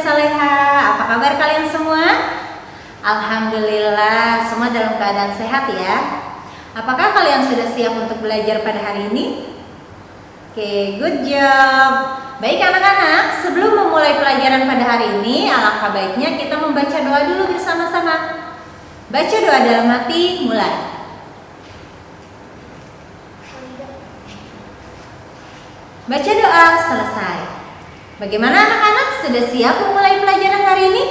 Saleha. Apa kabar kalian semua? Alhamdulillah, semua dalam keadaan sehat ya. Apakah kalian sudah siap untuk belajar pada hari ini? Oke, good job. Baik anak-anak, sebelum memulai pelajaran pada hari ini, alangkah baiknya kita membaca doa dulu bersama-sama. Baca doa dalam hati, mulai. Baca doa, selesai. Bagaimana anak-anak? Sudah siap memulai pelajaran hari ini?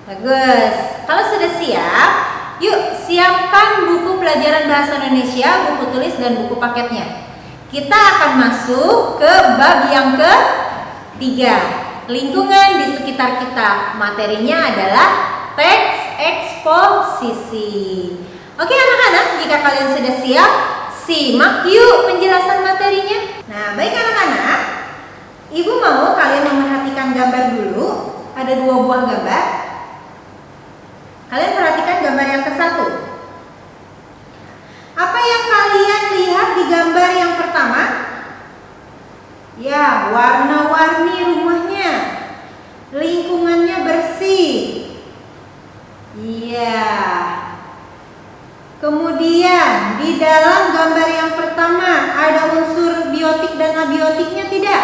Bagus. Kalau sudah siap, yuk siapkan buku pelajaran bahasa Indonesia, buku tulis dan buku paketnya. Kita akan masuk ke bab yang ketiga, lingkungan di sekitar kita. Materinya adalah teks eksposisi. Oke anak-anak, jika kalian sudah siap, simak yuk penjelasan materinya. Nah, baik anak-anak, Ibu mau kalian memperhatikan gambar dulu. Ada 2 buah gambar. Kalian perhatikan gambar yang ke-1. Apa yang kalian lihat di gambar yang pertama? Ya, warna-warni rumahnya. Lingkungannya bersih. Iya. Kemudian di dalam gambar yang pertama ada unsur biotik dan abiotiknya tidak?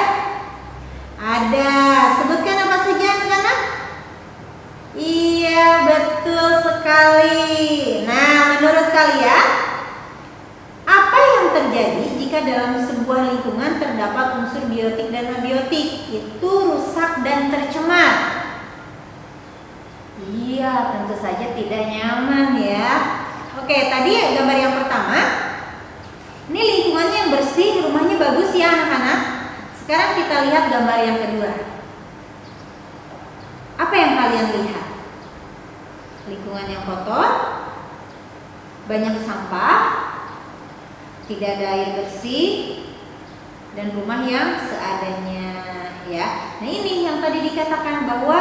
Ada. Sebutkan apa saja anak-anak? Iya, betul sekali. Nah, menurut kalian apa yang terjadi jika dalam sebuah lingkungan terdapat unsur biotik dan abiotik? Itu rusak dan tercemar. Iya, tentu saja tidak nyaman ya. Oke, tadi gambar yang pertama. Ini lingkungannya yang bersih, rumahnya bagus ya anak-anak. Sekarang kita lihat gambar yang kedua. Apa yang kalian lihat? Lingkungan yang kotor, banyak sampah, tidak ada air bersih, dan rumah yang seadanya ya. Nah ini yang tadi dikatakan bahwa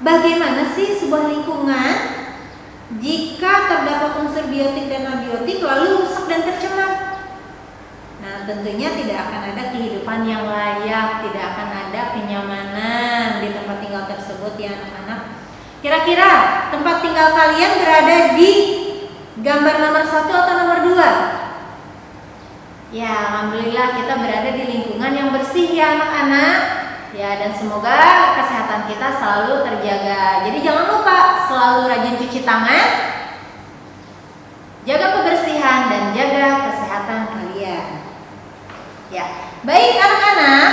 bagaimana sih sebuah lingkungan jika terdapat unsur biotik dan abiotik lalu rusak dan tercemar. Nah tentunya tidak akan ada kehidupan yang layak, tidak akan ada kenyamanan di tempat tinggal tersebut ya anak-anak. Kira-kira tempat tinggal kalian berada di gambar nomor 1 atau nomor 2? Ya alhamdulillah kita berada di lingkungan yang bersih ya anak-anak. Ya dan semoga kesehatan kita selalu terjaga. Jadi jangan lupa selalu rajin cuci tangan, jaga kebersihan dan jaga kesehatan kalian. Ya, baik anak-anak,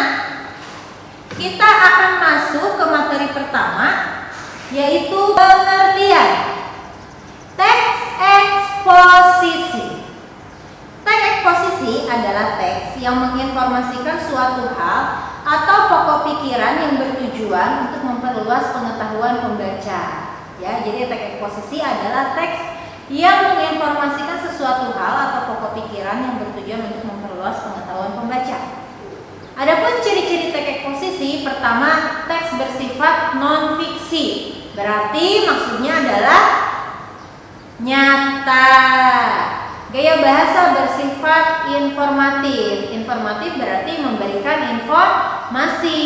kita akan masuk ke materi pertama, yaitu pengertian teks eksposisi. Teks eksposisi adalah teks yang menginformasikan suatu hal atau pokok pikiran yang bertujuan untuk memperluas pengetahuan pembaca. Ya, jadi teks eksposisi adalah teks yang menginformasikan sesuatu hal atau pokok pikiran yang bertujuan untuk memperluas pengetahuan pembaca. Adapun ciri-ciri teks eksposisi, pertama, teks bersifat non-fiksi. Berarti maksudnya adalah nyata. Gaya bahasa bersifat informatif. Informatif berarti memberikan informasi.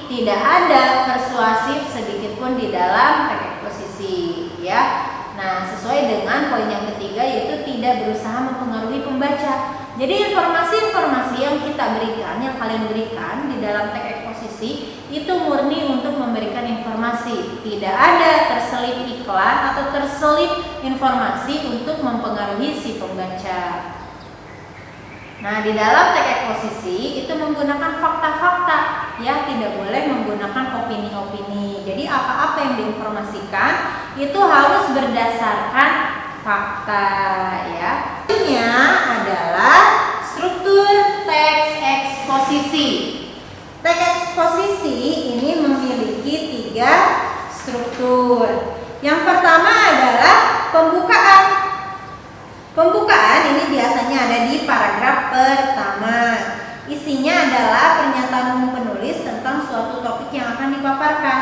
Tidak ada persuasif sedikit pun di dalam teks eksposisi, ya. Nah, sesuai dengan poin yang ketiga yaitu tidak berusaha mempengaruhi pembaca. Jadi informasi-informasi yang kita berikan, yang kalian berikan di dalam teks eksposisi itu murni untuk memberikan informasi. Tidak ada terselip iklan atau terselip informasi untuk mempengaruhi si pembaca. Nah, di dalam teks eksposisi itu menggunakan fakta-fakta, ya, tidak boleh menggunakan opini-opini. Jadi apa-apa yang diinformasikan itu harus berdasarkan fakta, ya. Selanjutnya adalah struktur teks eksposisi. Teks eksposisi ini memiliki 3 struktur. Yang pertama adalah pembukaan. Pembukaan ini biasanya ada di paragraf pertama. Isinya adalah pernyataan umum penulis tentang suatu topik yang akan dipaparkan.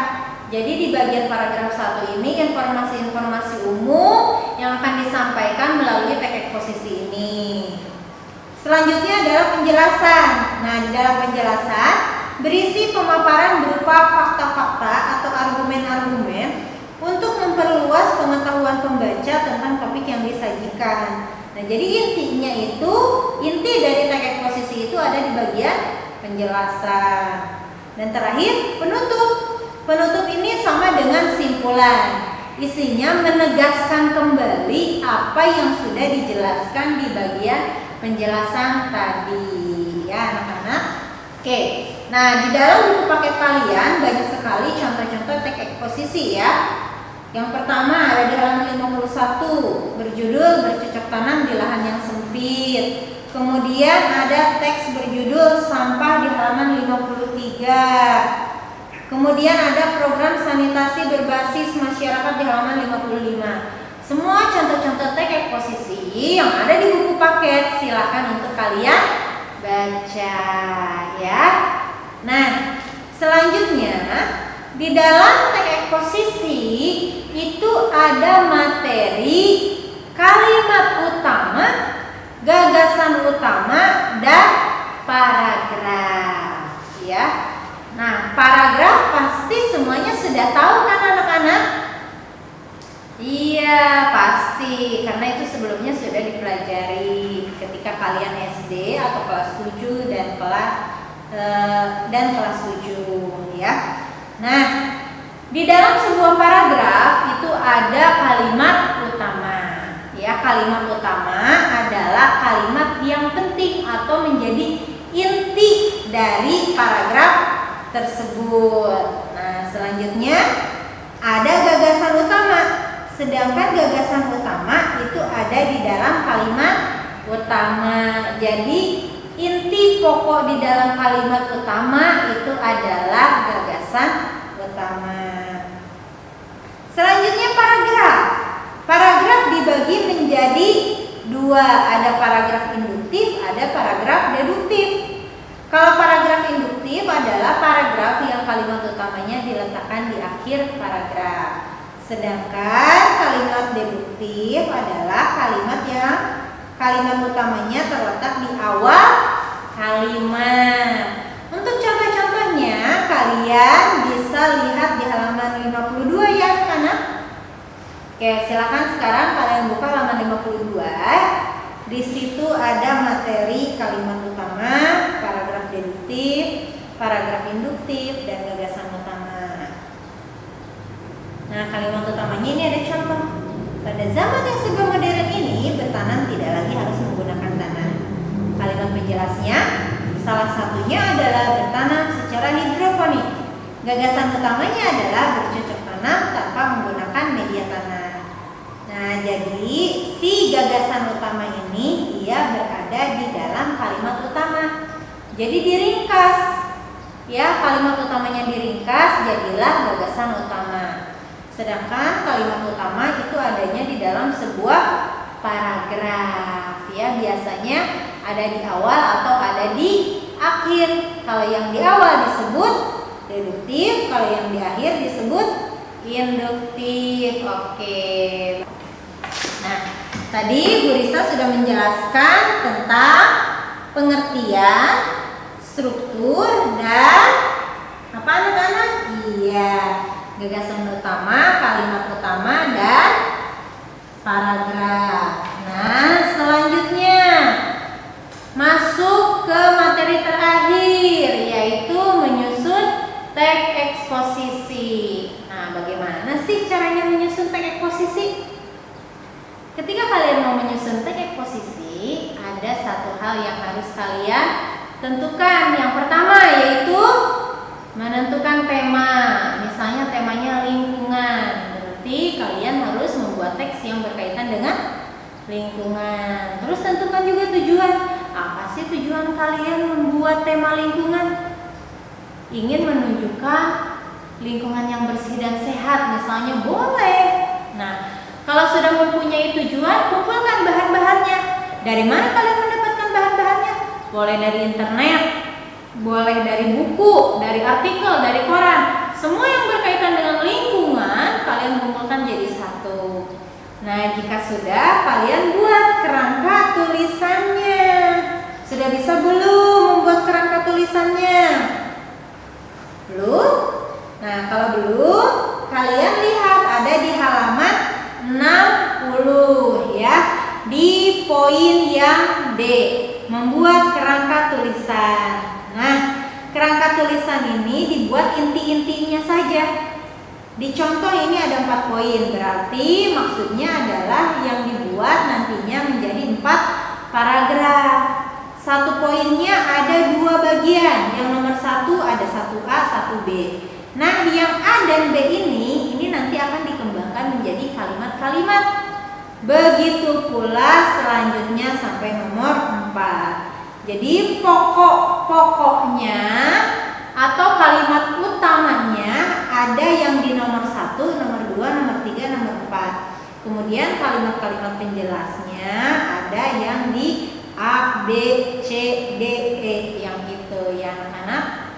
Jadi di bagian paragraf 1 ini informasi-informasi umum yang akan disampaikan melalui teks eksposisi ini. Selanjutnya adalah penjelasan. Nah, di dalam penjelasan berisi pemaparan berupa fakta-fakta atau argumen-argumen untuk memperluas pengetahuan pembaca tentang topik yang disajikan. Nah, jadi intinya itu, inti dari teks eksposisi itu ada di bagian penjelasan. Dan terakhir, penutup. Penutup ini sama dengan simpulan. Isinya menegaskan kembali apa yang sudah dijelaskan di bagian penjelasan tadi, ya anak-anak. Oke, nah di dalam buku paket kalian banyak sekali contoh-contoh teks eksposisi ya. Yang pertama ada di halaman 51, berjudul bercocok tanam di lahan yang sempit. Kemudian ada teks berjudul sampah di halaman 53. Kemudian ada program sanitasi berbasis masyarakat di halaman 55. Semua contoh-contoh teks eksposisi yang ada di buku paket, silakan untuk kalian baca ya. Nah, selanjutnya di dalam teks eksposisi itu ada materi kalimat utama, gagasan utama, dan paragraf ya. Nah, paragraf pasti semuanya sudah tahu kan anak-anak? Iya, pasti. Karena itu sebelumnya sudah dipelajari ketika kalian SD atau kelas 7 dan kelas 7 ya. Nah, di dalam sebuah paragraf itu ada kalimat utama. Ya, kalimat utama adalah kalimat yang penting atau menjadi inti dari paragraf tersebut. Nah, selanjutnya ada gagasan utama. Sedangkan gagasan utama itu ada di dalam kalimat utama. Jadi inti pokok di dalam kalimat utama itu adalah gagasan utama. Selanjutnya paragraf. Paragraf dibagi menjadi dua, ada paragraf induktif, ada paragraf deduktif. Kalau paragraf induktif adalah paragraf yang kalimat utamanya diletakkan di akhir paragraf. Sedangkan kalimat deduktif adalah kalimat yang kalimat utamanya terletak di awal kalimat. Untuk contoh-contohnya kalian bisa lihat di halaman 52 ya anak-anak. Oke, silakan sekarang kalian buka halaman 52. Di situ ada materi kalimat utama, paragraf deduktif, paragraf induktif, dan gagasan utama. Nah, kalimat utamanya ini ada contoh. Pada zaman yang serba modern ini, bertanam tidak lagi harus menggunakan tanah. Kalimat penjelasnya, salah satunya adalah bertanam secara hidroponik. Gagasan utamanya adalah bercocok tanam tanpa menggunakan media tanah. Nah, jadi si gagasan utama ini ia berada di dalam kalimat utama. Jadi diringkas. Ya, kalimat utamanya diringkas jadilah gagasan utama. Sedangkan kalimat utama itu adanya di dalam sebuah paragraf. Ya, biasanya ada di awal atau ada di akhir. Kalau yang di awal disebut deduktif, kalau yang di akhir disebut induktif. Oke. Nah, tadi Bu Risa sudah menjelaskan tentang pengertian, struktur, dan apa anak-anak? Iya, gagasan utama, kalimat utama, dan paragraf. Nah, selanjutnya masuk ke materi terakhir, yaitu menyusun teks eksposisi. Nah, bagaimana sih caranya menyusun teks eksposisi? Ketika kalian mau menyusun teks eksposisi, ada satu hal yang harus kalian tentukan. Yang pertama yaitu menentukan tema. Misalnya temanya lingkungan, berarti kalian harus membuat teks yang berkaitan dengan lingkungan. Terus tentukan juga tujuan. Apa sih tujuan kalian membuat tema lingkungan? Ingin menunjukkan lingkungan yang bersih dan sehat, misalnya boleh. Nah, kalau sudah mempunyai tujuan, kumpulkan bahan-bahannya. Dari mana kalian mendapatkan bahan-bahannya? Boleh dari internet, boleh dari buku, dari artikel, dari koran. Semua yang berkaitan dengan lingkungan, kalian kumpulkan jadi satu. Nah, jika sudah, kalian buat kerangka tulisannya. Sudah bisa belum membuat kerangka tulisannya? Belum? Nah, kalau belum, kalian lihat ada di halaman 60 ya. Di poin yang D, membuat kerangka tulisan. Nah, kerangka tulisan ini dibuat inti-intinya saja. Di contoh ini ada 4 poin, berarti maksudnya adalah yang dibuat nantinya menjadi 4 paragraf. Satu poinnya ada 2 bagian, yang nomor 1 ada 1A, 1B. Nah, yang A dan B ini nanti akan dikembangkan menjadi kalimat-kalimat. Begitu pula selanjutnya sampai nomor 4. Jadi pokok-pokoknya atau kalimat utamanya ada yang di nomor 1, nomor 2, nomor 3, nomor 4. Kemudian kalimat-kalimat penjelasnya ada yang di A, B, C, D, E, yang itu ya anak-anak.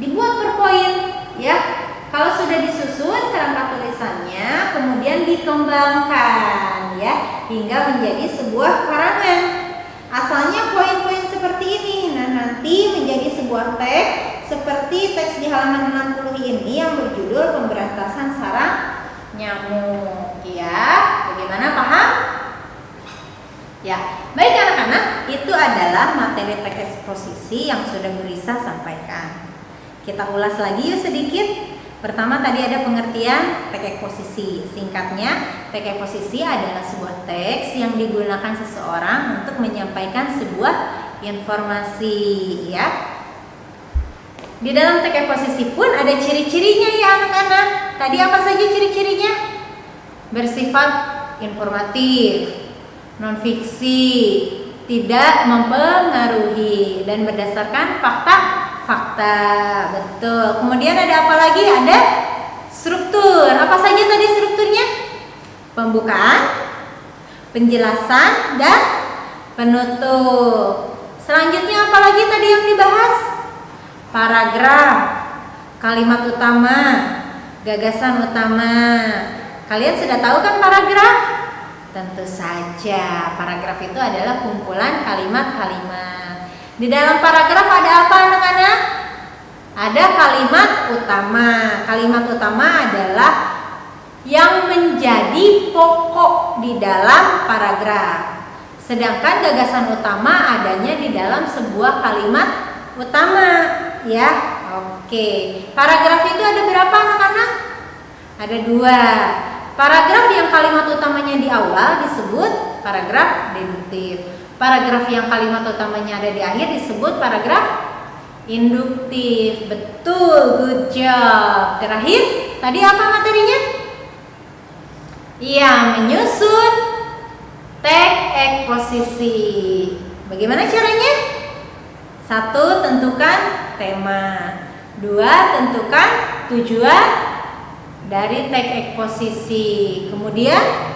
Dibuat per poin ya. Kalau sudah disusun kerangka tulisannya, kemudian dikembangkan ya hingga menjadi sebuah karangan. Asalnya poin-poin seperti ini. Nah, nanti menjadi sebuah teks seperti teks di halaman 60 ini yang berjudul Pemberantasan Sarang Nyamuk ya. Bagaimana, paham? Ya, baik anak-anak, itu adalah materi teks eksposisi yang sudah Bu Risa sampaikan. Kita ulas lagi yuk sedikit. Pertama tadi ada pengertian teks eksposisi. Singkatnya, teks eksposisi adalah sebuah teks yang digunakan seseorang untuk menyampaikan sebuah informasi ya. Di dalam teks eksposisi pun ada ciri-cirinya ya anak-anak. Tadi apa saja ciri-cirinya? Bersifat informatif, non-fiksi, tidak mempengaruhi, dan berdasarkan fakta. Betul. Kemudian ada apa lagi? Ada struktur. Apa saja tadi strukturnya? Pembukaan, penjelasan, dan penutup. Selanjutnya apa lagi tadi yang dibahas? Paragraf, kalimat utama, gagasan utama. Kalian sudah tahu kan paragraf? Tentu saja, paragraf itu adalah kumpulan kalimat-kalimat. Di dalam paragraf ada apa anak-anak? Ada kalimat utama. Kalimat utama adalah yang menjadi pokok di dalam paragraf. Sedangkan gagasan utama adanya di dalam sebuah kalimat utama, ya. Oke. Paragraf itu ada berapa anak-anak? Ada 2. Paragraf yang kalimat utamanya di awal disebut paragraf deduktif. Paragraf yang kalimat utamanya ada di akhir disebut paragraf induktif. Betul, good job. Terakhir, tadi apa materinya? Iya, menyusun teks eksposisi. Bagaimana caranya? 1. Tentukan tema. 2. Tentukan tujuan dari teks eksposisi. Kemudian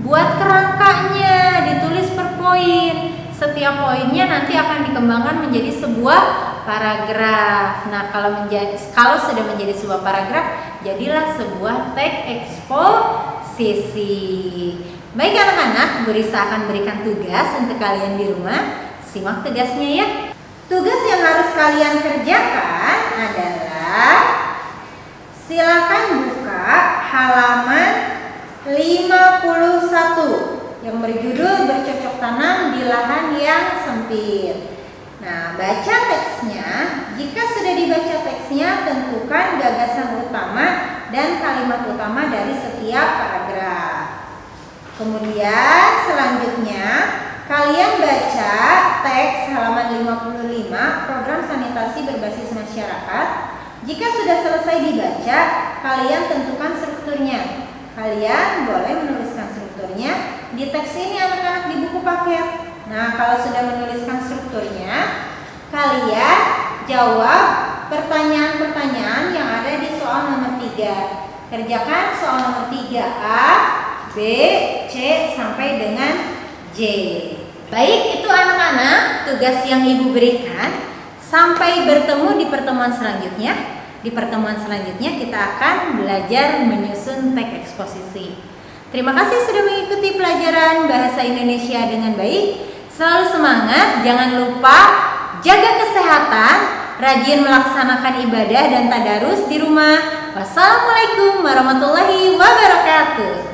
buat kerangkanya, ditulis per poin. Setiap poinnya nanti akan dikembangkan menjadi sebuah paragraf. Nah, kalau sudah menjadi sebuah paragraf, jadilah sebuah teks eksposisi. Baik anak-anak, Bu Risa akan berikan tugas untuk kalian di rumah. Simak tugasnya ya. Tugas yang harus kalian kerjakan adalah silakan buka halaman 51 yang berjudul bercocok tanam di lahan yang sempit. Nah, baca teksnya. Jika sudah dibaca teksnya, tentukan gagasan utama dan kalimat utama dari setiap paragraf. Kemudian selanjutnya kalian baca teks halaman 55 program sanitasi berbasis masyarakat. Jika sudah selesai dibaca, kalian tentukan strukturnya. Kalian boleh menuliskan strukturnya di teks ini anak-anak di buku paket. Nah, kalau sudah menuliskan strukturnya, kalian jawab pertanyaan-pertanyaan yang ada di soal nomor 3. Kerjakan soal nomor 3A, B, C sampai dengan J. Baik, itu anak-anak tugas yang Ibu berikan. Sampai bertemu di pertemuan selanjutnya. Di pertemuan selanjutnya kita akan belajar menyusun teks eksposisi. Terima kasih sudah mengikuti pelajaran Bahasa Indonesia dengan baik. Selalu semangat, jangan lupa jaga kesehatan, rajin melaksanakan ibadah dan tadarus di rumah. Wassalamualaikum warahmatullahi wabarakatuh.